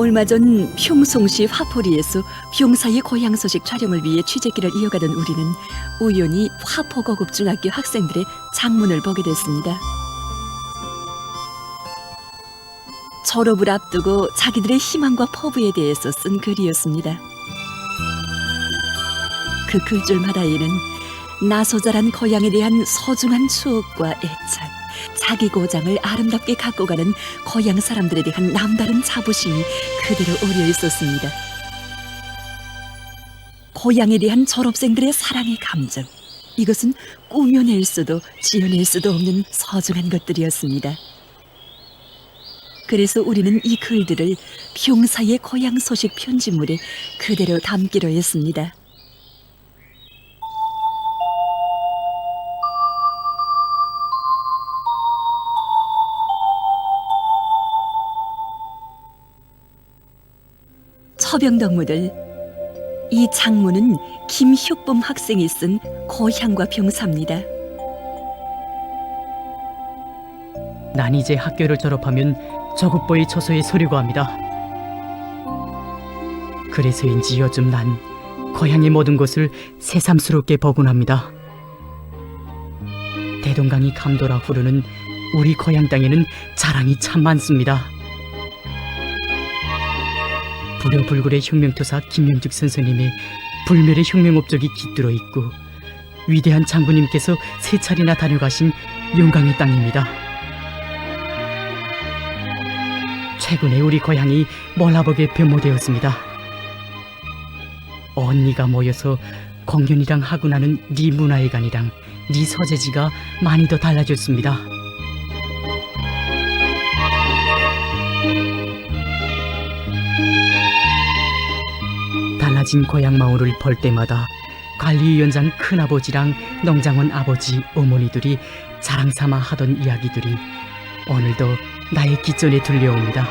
얼마 전 평송시 화포리에서 병사의 고향 소식 촬영을 위해 취재길을 이어가던 우리는 우연히 화포고급중학교 학생들의 장문을 보게 됐습니다. 졸업을 앞두고 자기들의 희망과 포부에 대해서 쓴 글이었습니다. 그 글줄마다에는 나소자란 고향에 대한 소중한 추억과 애착, 자기 고장을 아름답게 갖고 가는 고향 사람들에 대한 남다른 자부심이 그대로 어려 있었습니다. 고향에 대한 졸업생들의 사랑의 감정, 이것은 꾸며낼 수도 지어낼 수도 없는 소중한 것들이었습니다. 그래서 우리는 이 글들을 병사의 고향 소식 편집물에 그대로 담기로 했습니다. 처병덕무들, 이 장문은 김효범 학생이 쓴 고향과 병사입니다. 난 이제 학교를 졸업하면 저국보의 처소에 서려고 합니다. 그래서인지 요즘 난 고향의 모든 것을 새삼스럽게 보곤합니다. 대동강이 감돌아 흐르는 우리 고향 땅에는 자랑이 참 많습니다. 불효불굴의 혁명투사 김명죽 선생님의 불멸의 혁명 업적이 깃들어 있고 위대한 장군님께서 세 차례나 다녀가신 영광의 땅입니다. 최근에 우리 고향이 몰라보게 변모되었습니다. 언니가 모여서 공연이랑 하고 나는 네 문화회관이랑 네 서재지가 많이 더 달라졌습니다. 달라진 고향 마을을 볼 때마다 관리위원장 큰아버지랑 농장원 아버지, 어머니들이 자랑삼아 하던 이야기들이 오늘도 나의 귓전에 들려옵니다.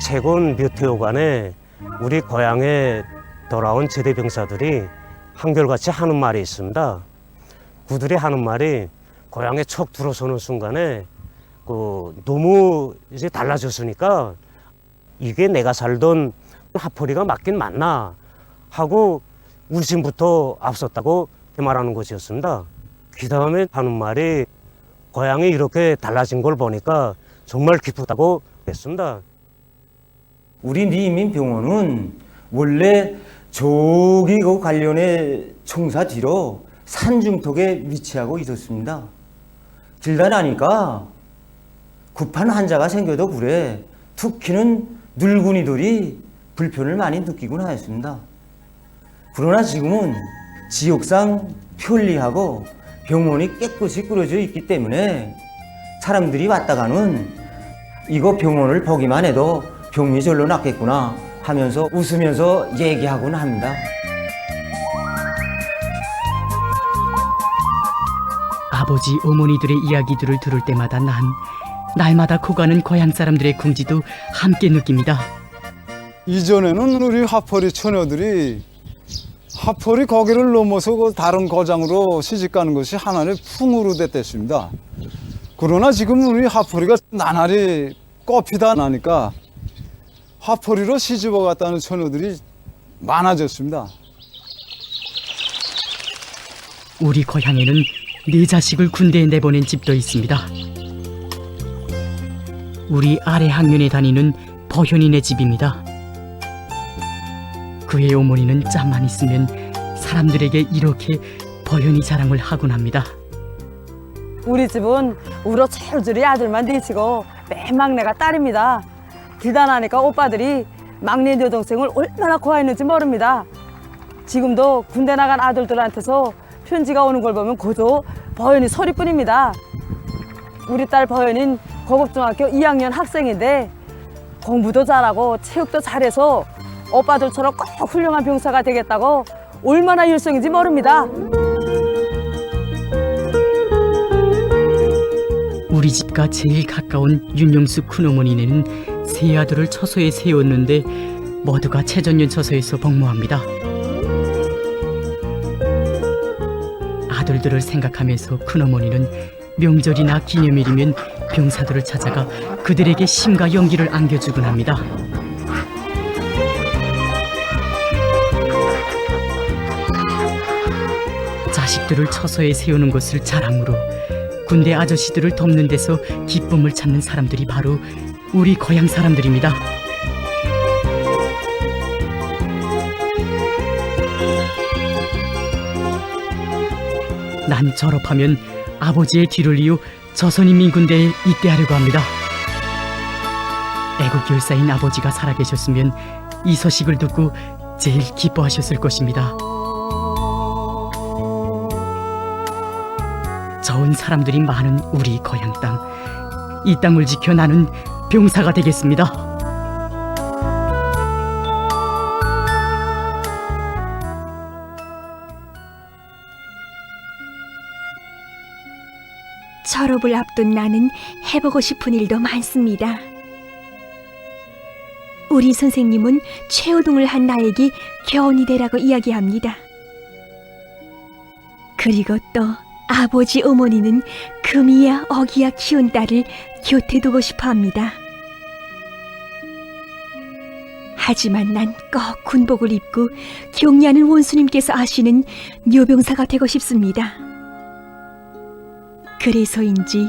최근 몇 회여간에 우리 고향에 돌아온 제대병사들이 한결같이 하는 말이 있습니다. 그들이 하는 말이 고향에 척 들어서는 순간에 너무 이제 달라졌으니까 이게 내가 살던 화포리가 맞긴 맞나 하고 울심부터 앞섰다고 말하는 것이었습니다. 그 다음에 하는 말이 고향이 이렇게 달라진 걸 보니까 정말 기쁘다고 했습니다. 우리 리민병원은 원래 저기 그 관련의 청사 뒤로 산중턱에 위치하고 있었습니다. 길다 나니까 급한 환자가 생겨도 그래 특히는 늙은이들이 불편을 많이 느끼곤 하였습니다. 그러나 지금은 지역상 편리하고 병원이 깨끗이 꾸려져 있기 때문에 사람들이 왔다가는 이거 병원을 보기만 해도 병이 절로 낫겠구나 하면서 웃으면서 얘기하곤 합니다. 아버지, 어머니들의 이야기들을 들을 때마다 난 날마다 커가는 고향 사람들의 긍지도 함께 느낍니다. 이전에는 우리 화포리 처녀들이 화포리 거기를 넘어서 그 다른 고장으로 시집가는 것이 하나의 풍으로 됐댔습니다. 그러나 지금 우리 화포리가 나날이 꽃피다 나니까 화포리로 시집어 갔다는 처녀들이 많아졌습니다. 우리 고향에는 네 자식을 군대에 내보낸 집도 있습니다. 우리 아래 학년에 다니는 보현이네 집입니다. 그의 어머니는 짬만 있으면 사람들에게 이렇게 보현이 자랑을 하곤 합니다. 우리 집은 우로 철저히 아들만 넷이고 맨 막내가 딸입니다. 길다나니까 오빠들이 막내 여동생을 얼마나 고아했는지 모릅니다. 지금도 군대 나간 아들들한테서 편지가 오는 걸 보면 고조 보현이 소리뿐입니다. 우리 딸 보현이는 고급중학교 2학년 학생인데 공부도 잘하고 체육도 잘해서 오빠들처럼 꼭 훌륭한 병사가 되겠다고 얼마나 열성인지 모릅니다. 우리 집과 제일 가까운 윤영수 큰어머니는 세 아들을 처소에 세웠는데 모두가 최전년 처소에서 복무합니다. 아들들을 생각하면서 큰어머니는 명절이나 기념일이면 병사들을 찾아가 그들에게 힘과 용기를 안겨주곤 합니다. 자식들을 처소에 세우는 것을 자랑으로 군대 아저씨들을 돕는 데서 기쁨을 찾는 사람들이 바로 우리 고향 사람들입니다. 난 졸업하면 아버지의 뒤를 이어 조선인민군대에 입대하려고 합니다. 애국 열사인 아버지가 살아계셨으면 이 소식을 듣고 제일 기뻐하셨을 것입니다. 좋은 사람들이 많은 우리 고향 땅, 이 땅을 지켜 나는 병사가 되겠습니다. 졸업을 앞둔 나는 해보고 싶은 일도 많습니다. 우리 선생님은 최우등을 한 나에게 교훈이 되라고 이야기합니다. 그리고 또 아버지 어머니는 금이야 어기야 키운 딸을 곁에 두고 싶어 합니다. 하지만 난 꼭 군복을 입고 경리하는 원수님께서 아시는 묘병사가 되고 싶습니다. 그래서인지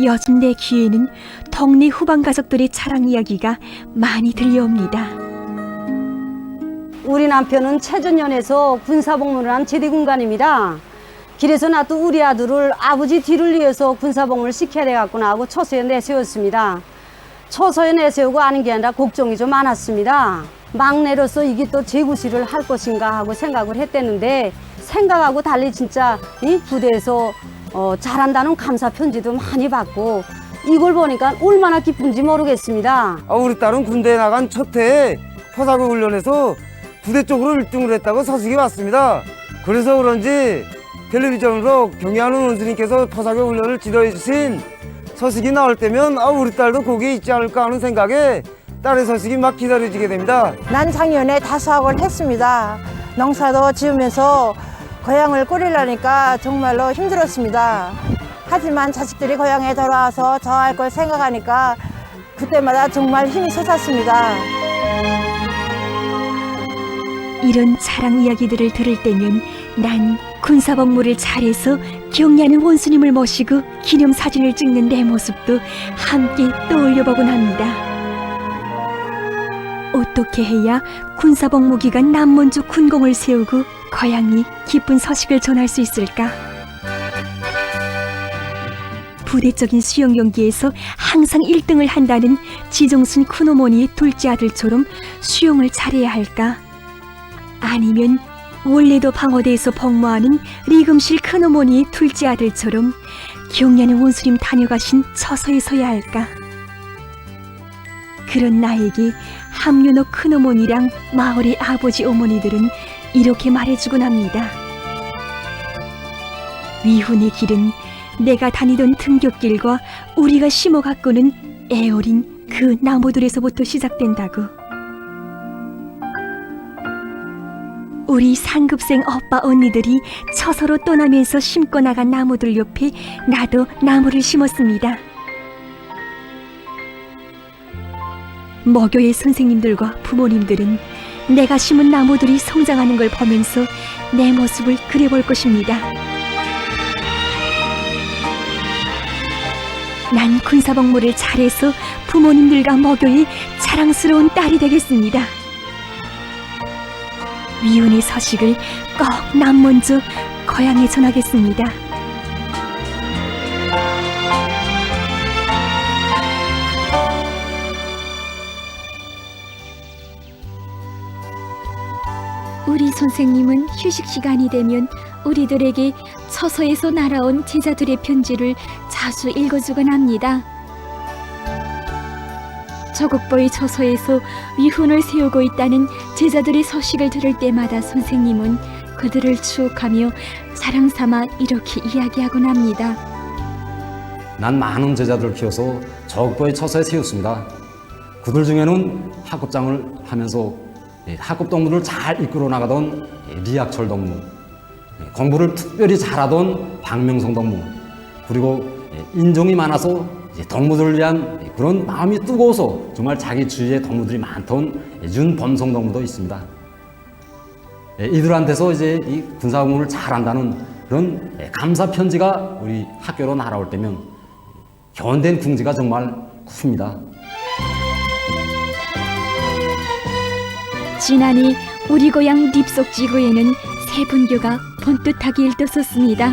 요즘 내 귀에는 동네 후방 가족들의 자랑 이야기가 많이 들려옵니다. 우리 남편은 최전년에서 군사복무를 한 제대군관입니다. 그래서 나도 우리 아들을 아버지 뒤를 이어서 군사복무를 시켜야 되겠구나 하고 처소에 내세웠습니다. 처소에 내세우고 하는 게 아니라 걱정이 좀 많았습니다. 막내로서 이게 또 제구실을 할 것인가 하고 생각을 했대는데 생각하고 달리 진짜 이 부대에서 잘한다는 감사 편지도 많이 받고 이걸 보니까 얼마나 기쁜지 모르겠습니다. 우리 딸은 군대에 나간 첫 해에 포사구 훈련에서 부대 쪽으로 1등을 했다고 소식이 왔습니다. 그래서 그런지 텔레비전으로 경의하는 원수님께서 포사구 훈련을 지도해 주신 소식이 나올 때면 우리 딸도 거기에 있지 않을까 하는 생각에 딸의 소식이 막 기다려지게 됩니다. 난 작년에 다수학을 했습니다. 농사도 지으면서 고향을 꾸리려니까 정말로 힘들었습니다. 하지만 자식들이 고향에 돌아와서 저 할 걸 생각하니까 그때마다 정말 힘이 솟았습니다. 이런 자랑 이야기들을 들을 때면 난 군사복무를 잘해서 경리하는 원수님을 모시고 기념사진을 찍는 내 모습도 함께 떠올려보곤 합니다. 어떻게 해야 군사복무 기간 남먼저 군공을 세우고 고향이 기쁜 소식을 전할 수 있을까? 부대적인 수영 경기에서 항상 1등을 한다는 지정순 큰어머니의 둘째 아들처럼 수영을 잘해야 할까? 아니면 원래도 방어대에서 복무하는 리금실 큰어머니의 둘째 아들처럼 경리하는 원수님 다녀가신 처소에 서야 할까? 그런 나에게 함윤호 큰어머니랑 마을의 아버지 어머니들은 이렇게 말해주곤 합니다. 위훈의 길은 내가 다니던 등굣길과 우리가 심어 가꾸는 애어린 그 나무들에서부터 시작된다고. 우리 상급생 오빠 언니들이 처서로 떠나면서 심고 나간 나무들 옆에 나도 나무를 심었습니다. 모교의 선생님들과 부모님들은 내가 심은 나무들이 성장하는 걸 보면서 내 모습을 그려볼 것입니다. 난 군사복무를 잘해서 부모님들과 모교의 자랑스러운 딸이 되겠습니다. 위훈의 소식을 꼭 남먼저 고향에 전하겠습니다. 우리 선생님은 휴식 시간이 되면 우리들에게 처서에서 날아온 제자들의 편지를 자주 읽어주곤 합니다. 저국보의 처서에서 위훈을 세우고 있다는 제자들의 소식을 들을 때마다 선생님은 그들을 추억하며 자랑삼아 이렇게 이야기하곤 합니다. 난 많은 제자들을 키워서 저국보의 처서에 세웠습니다. 그들 중에는 학급장을 하면서 학급 동무를 잘 이끌어 나가던 리학철 동무, 공부를 특별히 잘하던 박명성 동무, 그리고 인정이 많아서 이제 동무들을 위한 그런 마음이 뜨거워서 정말 자기 주위에 동무들이 많던 윤범성 동무도 있습니다. 이들한테서 이제 이 군사공무를 잘한다는 그런 감사 편지가 우리 학교로 날아올 때면 견된 궁지가 정말 큽니다. 지난해 우리 고향 립속지구에는 새 분교가 번듯하게 일떠섰습니다.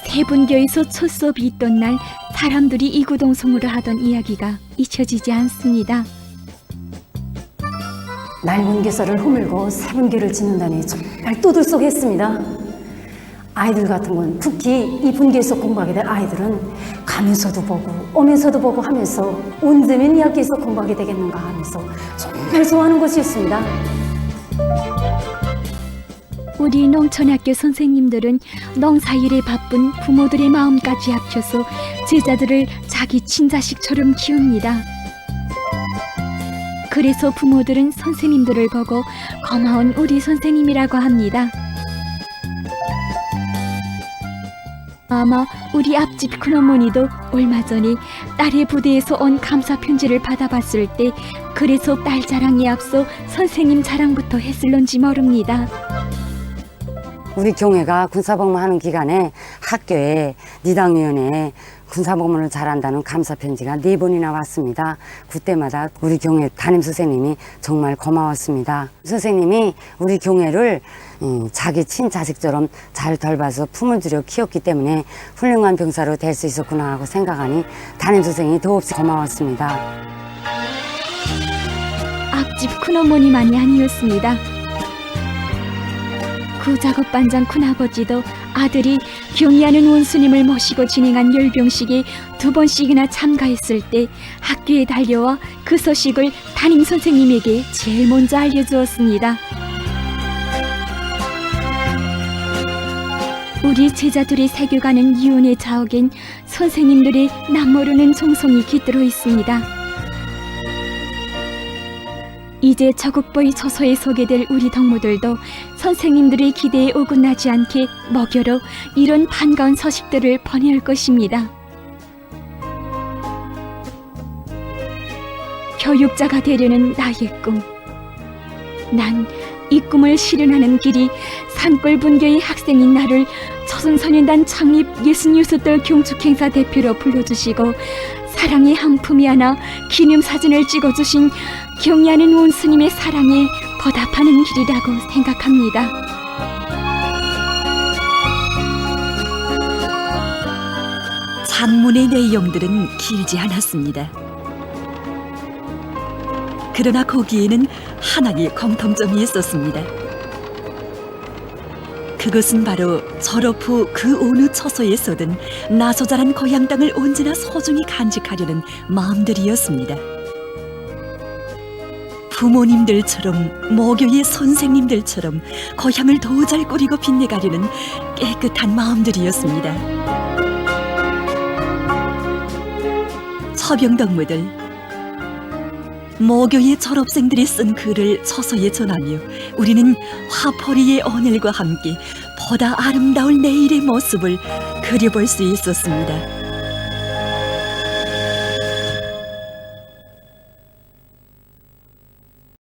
새 분교에서 첫 수업이 있던 날 사람들이 이구동성으로 하던 이야기가 잊혀지지 않습니다. 낡은 개설을 허물고 새 분교를 짓는다니 정말 떠들썩했습니다. 아이들 같은 건 특히 이 분교에서 공부하게 될 아이들은 가면서도 보고 오면서도 보고 하면서 언제면 이 학교에서 공부하게 되겠는가 하면서 정말 좋아하는 것이었습니다. 우리 농촌학교 선생님들은 농사일에 바쁜 부모들의 마음까지 합쳐서 제자들을 자기 친자식처럼 키웁니다. 그래서 부모들은 선생님들을 보고 고마운 우리 선생님이라고 합니다. 아마 우리 앞집 큰어머니도 얼마 전에 딸의 부대에서 온 감사 편지를 받아봤을 때 그래서 딸 자랑에 앞서 선생님 자랑부터 했을런지 모릅니다. 우리 경회가 군사복무하는 기간에 학교에 니당위원회에 군사복무를 잘한다는 감사편지가 4번이나 왔습니다. 그때마다 우리 경회 담임선생님이 정말 고마웠습니다. 선생님이 우리 경회를 자기 친자식처럼 잘 돌봐서 품을 들여 키웠기 때문에 훌륭한 병사로 될 수 있었구나 하고 생각하니 담임선생님이 더없이 고마웠습니다. 앞집 큰어머니만이 아니었습니다. 구작업반장 큰아버지도 아들이 경의하는 원수님을 모시고 진행한 열병식에 2번씩이나 참가했을 때 학교에 달려와 그 소식을 담임선생님에게 제일 먼저 알려주었습니다. 우리 제자들이 새겨가는 이혼의 자옥엔 선생님들의 남모르는 정성이 깃들어 있습니다. 이제 저국보의 처소에 서게 될 우리 동무들도 선생님들의 기대에 어긋나지 않게 먹여로 이런 반가운 소식들을 보내올 것입니다. 교육자가 되려는 나의 꿈. 난 이 꿈을 실현하는 길이 산골 분교의 학생인 나를 조선소년단 창립 66돌 경축행사 대표로 불러주시고 사랑의 한 품이 하나 기념사진을 찍어주신 경의하는 원수님의 사랑에 보답하는 길이라고 생각합니다. 장문의 내용들은 길지 않았습니다. 그러나 거기에는 하나의 공통점이 있었습니다. 그것은 바로 졸업 후 그 어느 처소에서든 나서 자란 고향 땅을 언제나 소중히 간직하려는 마음들이었습니다. 부모님들처럼 모교의 선생님들처럼 고향을 더 잘 꾸리고 빛내가려는 깨끗한 마음들이었습니다. 처병동무들, 모교의 졸업생들이 쓴 글을 처소에 전하며 우리는 화포리의 오늘과 함께 보다 아름다울 내일의 모습을 그려볼 수 있었습니다.